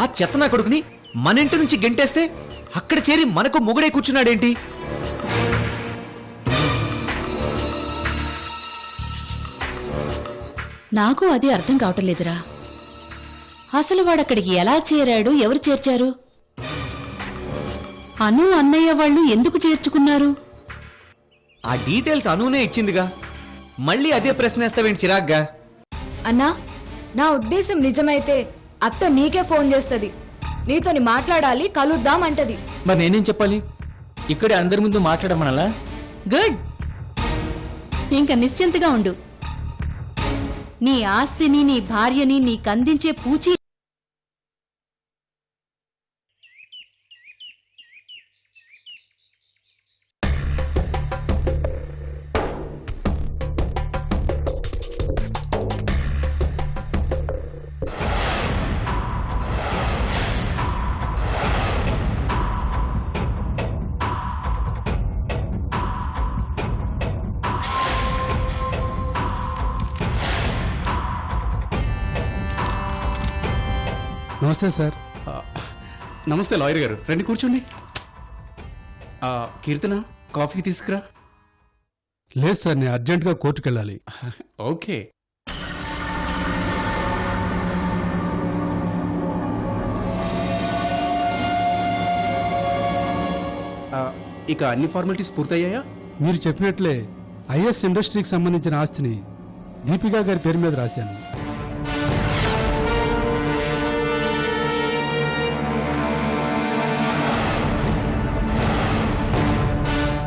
ఆ చెత్తనా కొడుకుని మన ఇంటి నుంచి గెంటేస్తే అక్కడ చేరి మనకు మొగుడే కూర్చున్నాడేంటి? నాకు అది అర్థం కావటం లేదురా. అసలు వాడక్కడికి ఎలా చేరాడు, ఎవరు చేర్చారు? అను అన్నయ్య వాళ్ళు ఎందుకు చేర్చుకున్నారు? ఆ డీటెయిల్స్ అనూనే ఇచ్చిందిగా, మళ్ళీ అదే ప్రశ్న వేస్తావేంటి చిరాగ్గా? అన్నా, నా ఉద్దేశం నిజమైతే అత్త నీకే ఫోన్ చేస్తుంది, నీతోని మాట్లాడాలి, కలుద్దాం అంటది. మరి నేనేం చెప్పాలి? ఇక్కడే అందరి ముందు మాట్లాడమనాలా? గుడ్. ఇంకా నిశ్చింతగా ఉండు. నీ ఆస్తిని, నీ భార్యని నీకందించే పూచి నమస్తే సార్. నమస్తే లాయర్ గారు, రండి కూర్చోండి. కీర్తన, కాఫీ తీసుకురా. లేదు సార్, నేను అర్జెంటుగా కోర్టుకు వెళ్ళాలి. ఓకే. ఇక అన్ని ఫార్మాలిటీస్ పూర్తయ్యాయా? మీరు చెప్పినట్లే ఐఎస్ ఇండస్ట్రీకి సంబంధించిన ఆస్తిని దీపికా గారి పేరు మీద రాశాను.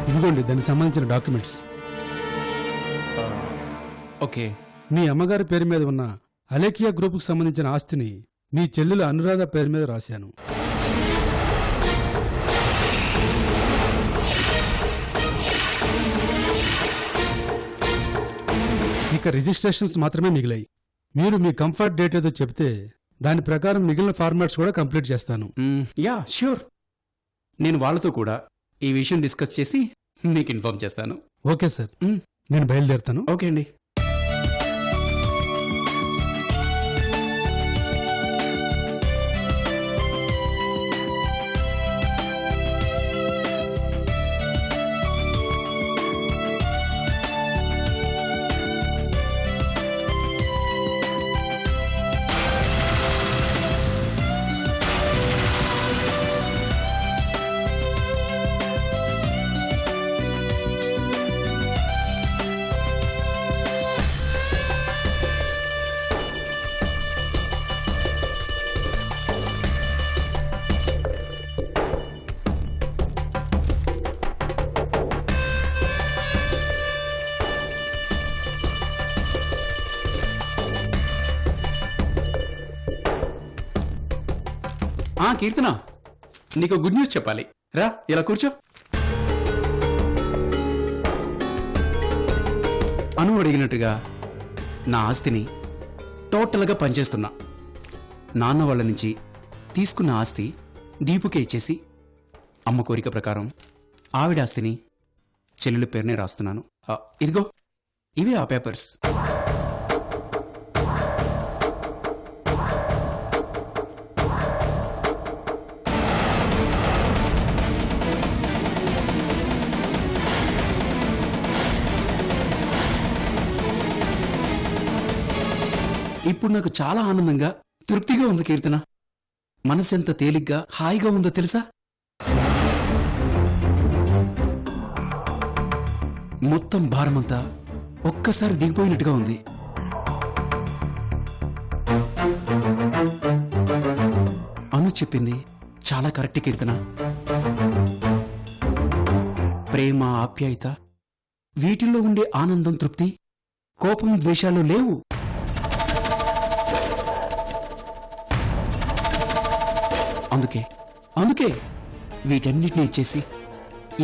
ఇదిగోండి దానికి సంబంధించిన డాక్యుమెంట్స్. ఓకే. మీ అమ్మగారి పేరు మీద ఉన్న అలేకియా గ్రూపుకు సంబంధించిన ఆస్తిని మీ చెల్లెలు అనురాధ పేరు మీద రాశాను. ఇక రిజిస్ట్రేషన్స్ మాత్రమే మిగిలాయి. మీరు మీ కంఫర్ట్ డేట్ ఏదో చెప్తే దాని ప్రకారం మిగిలిన ఫార్మాట్స్ కూడా కంప్లీట్ చేస్తాను. Yeah sure. నేను వాళ్ళతో కూడా ఈ విషయం డిస్కస్ చేసి మీకు ఇన్ఫార్మ్ చేస్తాను. ఓకే సార్, నేను బయలుదేరుతాను. ఓకే అండి. కీర్తన, నీకు గుడ్ న్యూస్ చెప్పాలి. రా, ఇలా కూర్చో. అను అడిగినట్టుగా నా ఆస్తిని టోటల్గా పనిచేస్తున్నా. నాన్న వాళ్ళ నుంచి తీసుకున్న ఆస్తి దీపుకే ఇచ్చేసి అమ్మ కోరిక ప్రకారం ఆవిడ ఆస్తిని చెల్లెల పేరునే రాస్తున్నాను. ఇదిగో ఇవే ఆ పేపర్స్. ఇప్పుడు నాకు చాలా ఆనందంగా, తృప్తిగా ఉంది కీర్తన. మనసెంత తేలిగ్గా, హాయిగా ఉందో తెలుసా? మొత్తం భారమంతా ఒక్కసారి దిగిపోయినట్టుగా ఉంది. అను చెప్పింది చాలా కరెక్ట్ కీర్తన. ప్రేమ, ఆప్యాయత, వీటిల్లో ఉండే ఆనందం, తృప్తి, కోపం, ద్వేషాలు లేవు. అందుకే వీటన్నిటినీ ఇచ్చేసి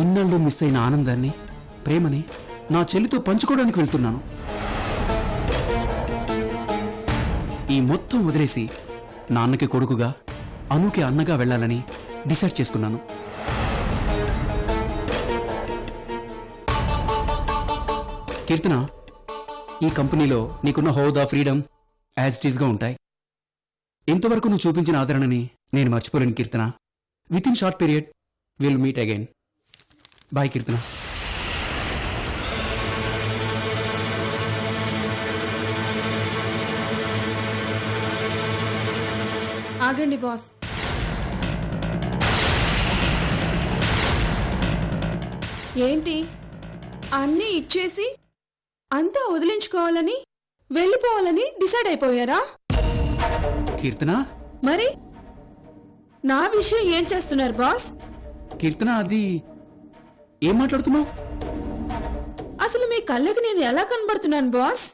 ఇన్నాళ్ళు మిస్ అయిన ఆనందాన్ని, ప్రేమని నా చెల్లితో పంచుకోవడానికి వెళ్తున్నాను. ఈ మొత్తం వదిలేసి నాన్నకి కొడుకుగా, అనుకి అన్నగా వెళ్ళాలని డిసైడ్ చేసుకున్నాను. కీర్తన, ఈ కంపెనీలో నీకున్న హోదా, ఫ్రీడమ్ యాజ్ ఇట్ ఈస్గా ఉంటాయి. ఇంతవరకు నువ్వు చూపించిన ఆదరణని నేను మర్చిపోలేను Keerthana. With in short period will meet again. Bye Keerthana. ఆగండి బాస్. ఏంటి అన్నీ ఇచ్చేసి అంతా వదిలించుకోవాలని వెళ్ళిపోవాలని డిసైడ్ అయిపోయారా? కీర్తన, మరి నా విషయం ఏం చేస్తున్నారు బాస్? కీర్తన, అది ఏం మాట్లాడుతున్నావు? అసలు మీ కళ్ళకి నేను ఎలా కనబడుతున్నాను బాస్?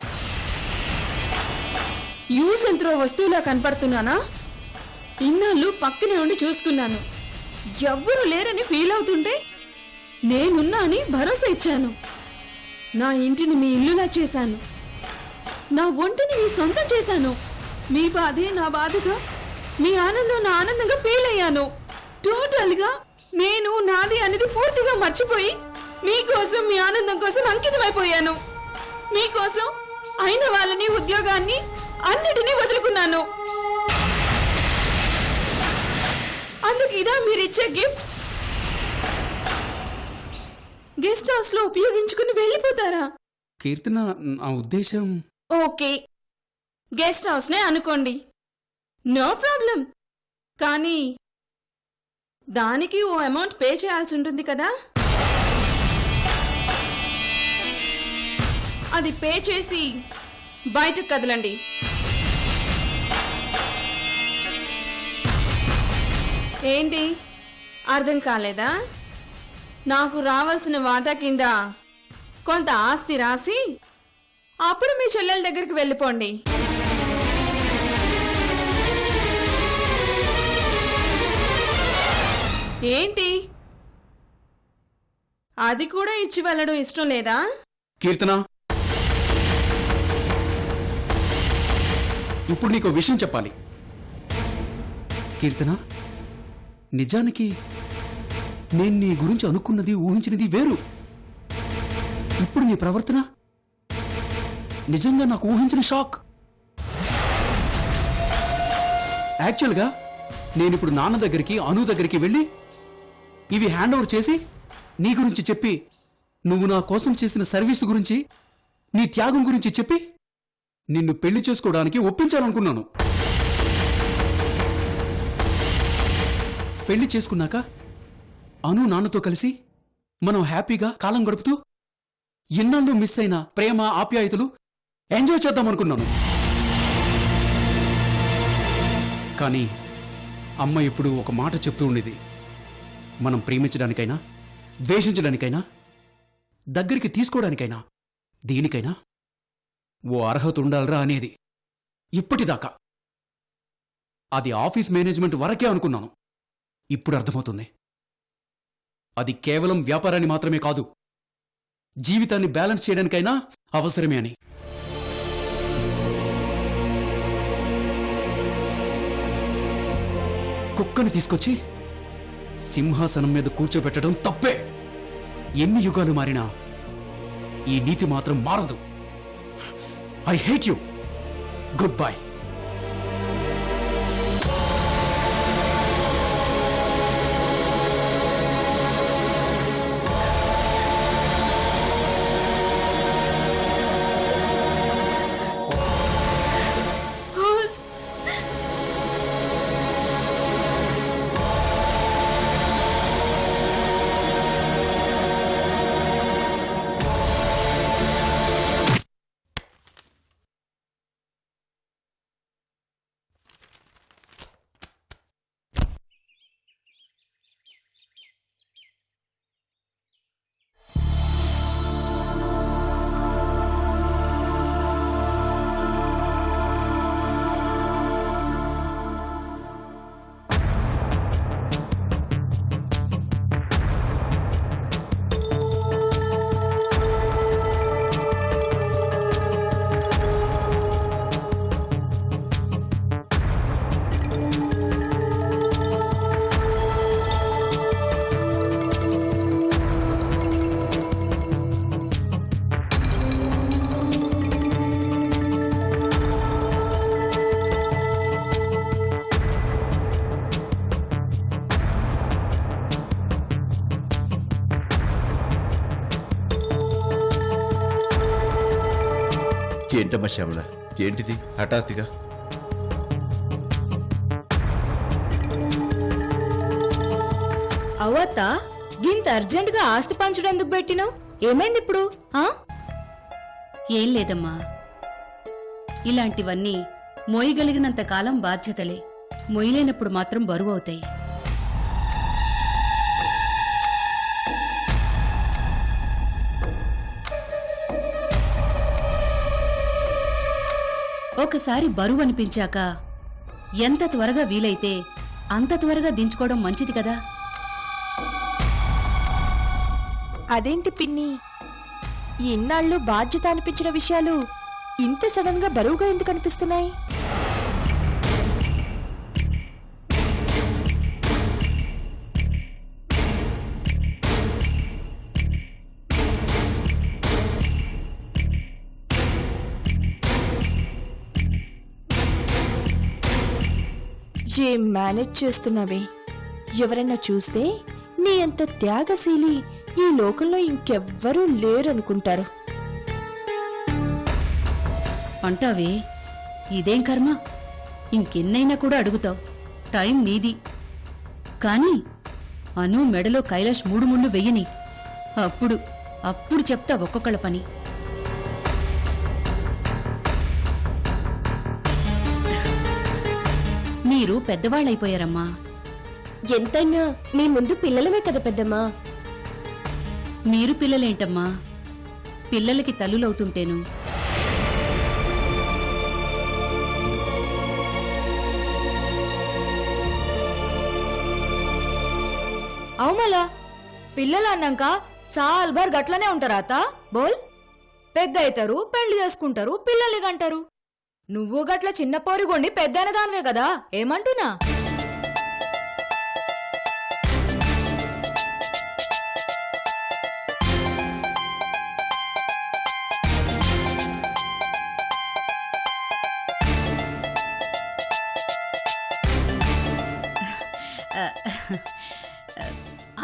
యూస్ అండ్ త్రో వస్తువులా కనపడుతున్నానా? ఇన్నాళ్ళు పక్కనే ఉండి చూసుకున్నాను. ఎవ్వరూ లేరని ఫీల్ అవుతుంటే నేనున్నా అని భరోసా ఇచ్చాను. నా ఇంటిని మీ ఇల్లులా చేశాను. నా ఒంటిని మీ సొంతం చేశాను. మీ బాధే నా బాధగా, మీ ఆనందం నా ఆనందంగా ఫీల్ అయ్యాను. టోటల్గా నేను నాది అనేది పూర్తిగా మర్చిపోయి మీకోసం, మీ ఆనందం కోసం అంకితమైపోయాను. మీకోసం అయిన వాళ్ళని, ఉద్యోగాన్ని, అన్నిటినీ వదులుకున్నాను. అందుకు ఇదా మీరిచ్చే గిఫ్ట్? గెస్ట్ హౌస్ లో ఉపయోగించుకుని వెళ్ళిపోతారా? కీర్తన, నా ఉద్దేశం... ఓకే, గెస్ట్ హౌస్ నే అనుకోండి, నో ప్రాబ్లం. కానీ దానికి ఓ అమౌంట్ పే చేయాల్సి ఉంటుంది కదా. అది పే చేసి బయటకు కదలండి. ఏంటి అర్థం కాలేదా? నాకు రావాల్సిన వాటా కింద కొంత ఆస్తి రాసి అప్పుడు మీ చెల్లెల దగ్గరికి వెళ్ళిపోండి. ఏంటి అది కూడా ఇచ్చి వెళ్ళడం ఇష్టం లేదా? కీర్తన, ఇప్పుడు నీకు విషయం చెప్పాలి. కీర్తన, నిజానికి నేను నీ గురించి అనుకున్నది, ఊహించినది వేరు. ఇప్పుడు నీ ప్రవర్తన నిజంగా నాకు ఊహించిన షాక్. యాక్చువల్గా నేనిప్పుడు నాన్న దగ్గరికి, అను దగ్గరికి వెళ్ళి ఇవి హ్యాండ్ ఓవర్ చేసి నీ గురించి చెప్పి, నువ్వు నా కోసం చేసిన సర్వీస్ గురించి, నీ త్యాగం గురించి చెప్పి నిన్ను పెళ్లి చేసుకోవడానికి ఒప్పించాలనుకున్నాను. పెళ్లి చేసుకున్నాక అను నాన్నతో కలిసి మనం హ్యాపీగా కాలం గడుపుతూ ఎన్నాళ్ళు మిస్ అయిన ప్రేమ, ఆప్యాయతలు ఎంజాయ్ చేద్దామనుకున్నాను. కానీ అమ్మ ఎప్పుడు ఒక మాట చెప్తూ ఉండేది, మనం ప్రేమించడానికైనా, ద్వేషించడానికైనా, దగ్గరికి తీసుకోవడానికైనా, దేనికైనా ఓ అర్హత ఉండాలరా అనేది. ఇప్పటిదాకా అది ఆఫీస్ మేనేజ్మెంట్ వరకే అనుకున్నాను. ఇప్పుడు అర్థమవుతుంది, అది కేవలం వ్యాపారాన్ని మాత్రమే కాదు, జీవితాన్ని బ్యాలెన్స్ చేయడానికైనా అవసరమే అని. కుక్కని తీసుకొచ్చి సింహాసనం మీద కూర్చోబెట్టడం తప్పే. ఎన్ని యుగాలు మారినా ఈ నీతి మాత్రం మారదు. I hate you. Good bye. ఏంటమ్మా శ్యామల, ఏంటిది హఠాత్తుగా? అవత్త గింత అర్జెంటుగా ఆస్తి పంచడం ఎందుకు పెట్టినావు? ఏమైంది ఇప్పుడు? ఆ ఏం లేదమ్మా, ఇలాంటివన్నీ మోయగలిగినంత కాలం బాధ్యతలే, మొయ్యలేనప్పుడు మాత్రం బరువు అవుతాయి. ఒకసారి బరువు అనిపించాక ఎంత త్వరగా వీలైతే అంత త్వరగా దించుకోవడం మంచిది కదా. అదేంటి పిన్ని, ఇన్నాళ్ళు బాధ్యత అనిపించిన విషయాలు ఇంత సడన్ గా బరువుగా ఎందుకు అనిపిస్తున్నాయి? ఏం మేనేజ్ చేస్తున్నావే? ఎవరైనా చూస్తే నీ అంత త్యాగశీలి ఈ లోకంలో ఇంకెవ్వరూ లేరనుకుంటారు. అంటావే, ఇదేం కర్మ, ఇంకెన్నైనా కూడా అడుగుతావు, టైం నీది. కాని అను మెడలో కైలాష్ 3 ముళ్ళు వెయ్యని, అప్పుడు చెప్తా ఒక్కొక్కళ్ళ పని. మీరు పెద్దవాళ్ళైపోయారమ్మా. ఎంతైనా మీ ముందు పిల్లలమే కదా పెద్దమ్మా. మీరు పిల్లలేంటమ్మా, పిల్లలకి తల్లులవుతుంటేను. అవుమలా, పిల్లలు అన్నాక సాల్బార్ గట్లనే ఉంటారా అత్త? బోల్, పెద్ద అవుతారు, పెళ్లి చేసుకుంటారు, పిల్లల్ని కంటారు. నువ్వు గట్ల చిన్న పోరిగొండి పెద్దైన దానివే కదా, ఏమంటున్నా?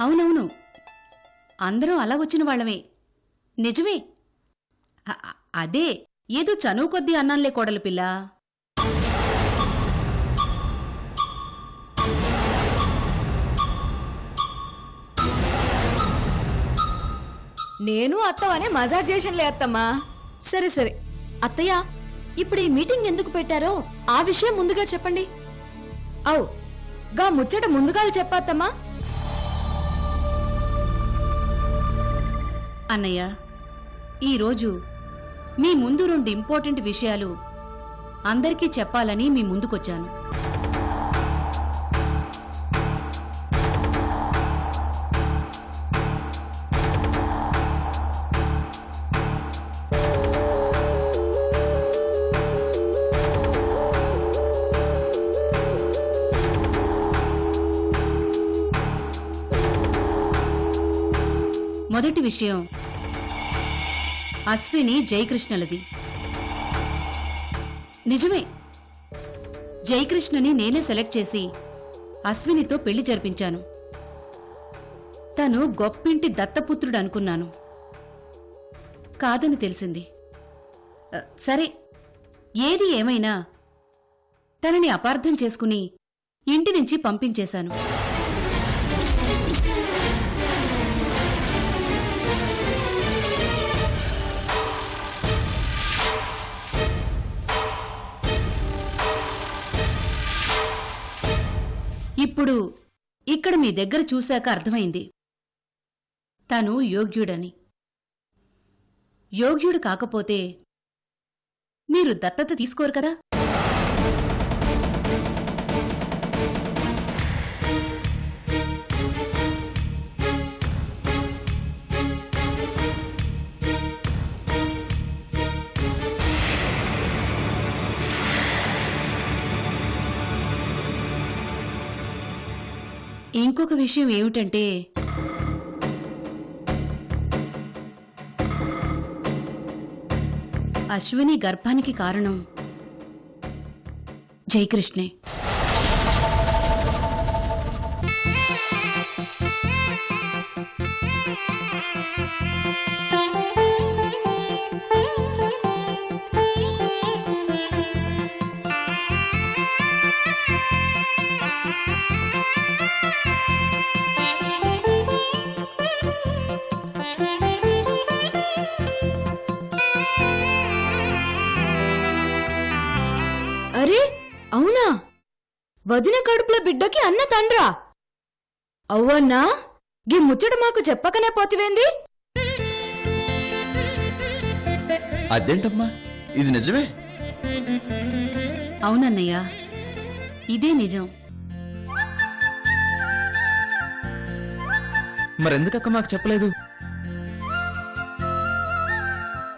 అవునవును, అందరం అలా వచ్చిన వాళ్ళమే, నిజమే. అదే ఏదో చనువు కొద్దీ అన్నాన్లే కోడలు పిల్ల. నేను అత్తవనే మజాక్ చేసినలే అత్తమ్మా. సరే సరే అత్తయ్య, ఇప్పుడు ఈ మీటింగ్ ఎందుకు పెట్టారో ఆ విషయం ముందుగా చెప్పండి. అవు గా ముచ్చట ముందుగా చెప్పత్తమ్మా. అన్నయ్య, ఈరోజు మీ ముందు 2 ఇంపార్టెంట్ విషయాలు అందరికీ చెప్పాలని మీ ముందుకొచ్చాను. మొదటి విషయం అశ్విని జయకృష్ణలది. నిజమే, జయకృష్ణని నేనే సెలెక్ట్ చేసి అశ్వినితో పెళ్లి జరిపించాను. తను గొప్పింటి దత్తపుత్రుడు అనుకున్నాను, కాదని తెలిసింది. సరే, ఏది ఏమైనా తనని అపార్థం చేసుకుని ఇంటి నుంచి పంపించేశాను. ఇప్పుడు ఇక్కడ మీ దగ్గర చూశాక అర్థమైంది తను యోగ్యుడని. యోగ్యుడు కాకపోతే మీరు దత్తత తీసుకోరు కదా. ఇంకొక విషయం ఏమిటంటే, అశ్విని గర్భానికి కారణం జయకృష్ణే. అరే అవునా, వదిన కడుపుల బిడ్డకి అన్న తండ్రా? అవ్వన్నా, గీ ముచ్చట మాకు చెప్పకనే పోతివేంది? అదేంటమ్మా, ఇది నిజమే? అవునన్నయ్య, ఇదే నిజం. మరెందుకక్క మాకు చెప్పలేదు?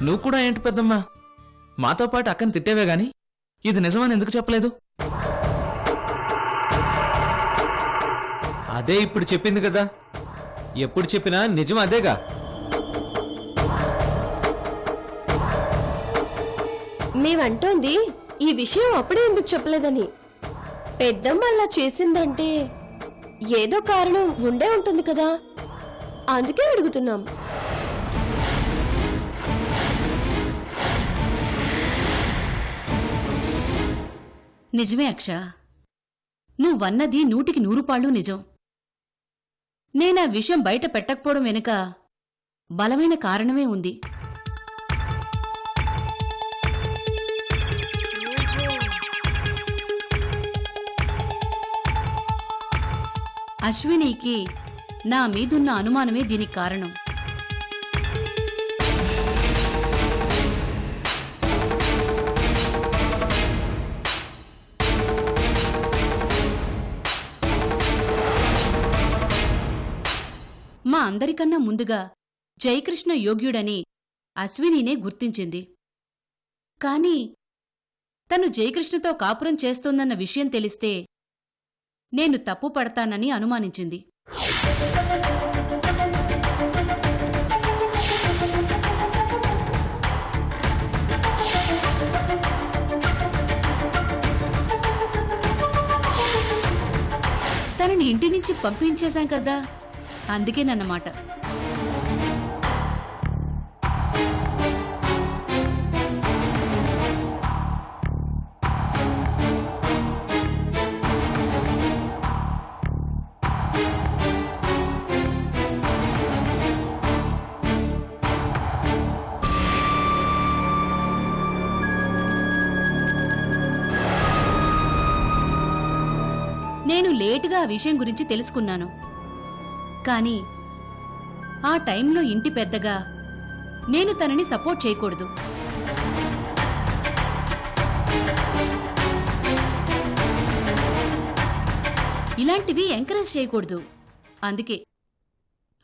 నువ్వు కూడా ఏంటి పెద్దమ్మా, మాతో పాటు అక్కని తిట్టేవే గాని ఇది నిజమని ఎందుకు చెప్పలేదు? అదే ఇప్పుడు చెప్పింది కదా, ఎప్పుడు చెప్పినా నిజం అదేగా. మేమంటోంది ఈ విషయం అప్పుడే ఎందుకు చెప్పలేదని. పెద్దమ్మ అలా చేసిందంటే ఏదో కారణం ఉండే ఉంటుంది కదా, అందుకే అడుగుతున్నాం. నిజమే అక్ష, నువ్వన్నది 100% నిజం. నేనా విషయం బయట పెట్టకపోవడం వెనుక బలమైన కారణమే ఉంది. అశ్వినికి నా మీదున్న అనుమానమే దీనికి కారణం. మా అందరికన్నా ముందుగా జయకృష్ణ యోగ్యుడని అశ్వినినే గుర్తించింది. కాని తను జయకృష్ణతో కాపురం చేస్తోందన్న విషయం తెలిస్తే నేను తప్పు పడతానని అనుమానించింది. తనని ఇంటి నుంచి పంపించేశాం కదా, అందుకేనన్నమాట. నేను లేటుగా ఆ విషయం గురించి తెలుసుకున్నాను. కానీ ఆ టైంలో ఇంటి పెద్దగా నేను తనని సపోర్ట్ చేయకూడదు. ఇలాంటివి ఎంకరేజ్ చేయకూడదు. అందుకే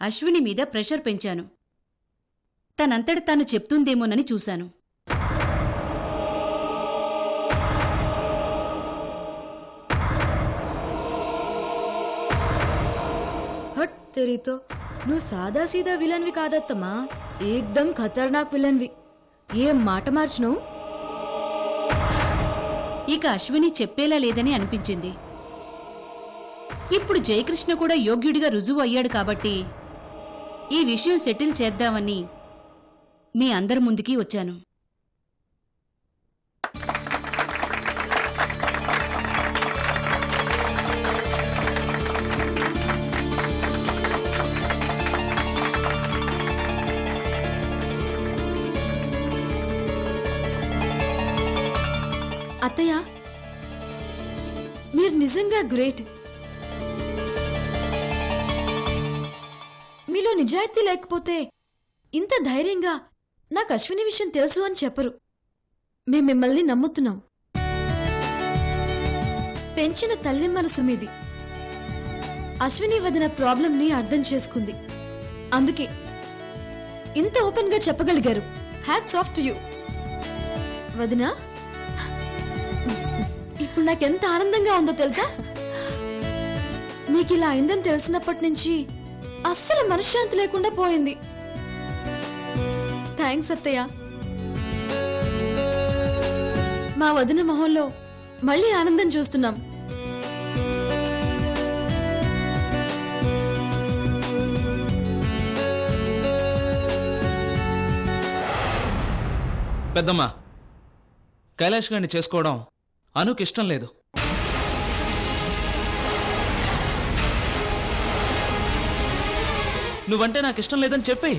అశ్విని మీద ప్రెషర్ పెంచాను. తనంతట తాను చెప్తుందేమోనని చూశాను. హట్ తెరీతో, నువ్వు సాదా సీదా విలన్వి కాదత్తమ్మా, ఏకదం ఖతర్నాక్ విలన్వి. ఏం మాట మార్చినవు? ఇక అశ్విని చెప్పేలా లేదని అనిపించింది. ఇప్పుడు జయకృష్ణ కూడా యోగ్యుడిగా రుజువు అయ్యాడు కాబట్టి ఈ విషయం సెటిల్ చేద్దామని మీ అందరి ముందుకి వచ్చాను. అత్తయ్య, మీరు నిజంగా గ్రేట్. మీలో నిజాయితీ లేకపోతే ఇంత ధైర్యంగా నాకు అశ్విని విషయం తెలుసు అని చెప్పరు. మేం మిమ్మల్ని నమ్ముతున్నాం. పెంచిన తల్లి మనసు మీది. అశ్విని వదిన ప్రాబ్లంని అర్థం చేసుకుంది. అందుకే ఇంత ఓపెన్ గా చెప్పగలిగారు. హ్యాట్స్ ఆఫ్ టు యూ వదినా. ఇప్పుడు నాకెంత ఆనందంగా ఉందో తెలుసా? మీకు ఇలా అయిందని తెలిసినప్పటి నుంచి అస్సలు మనశ్శాంతి లేకుండా పోయింది. థ్యాంక్స్ అత్తయ్య. మా వదిన మొహంలో మళ్ళీ ఆనందం చూస్తున్నాం. పెద్దమ్మా, కైలాష్ గారిని చేసుకోవడం అనుకి ఇష్టం లేదు. నువ్వంటే నాకు ఇష్టం లేదని చెప్పేయి.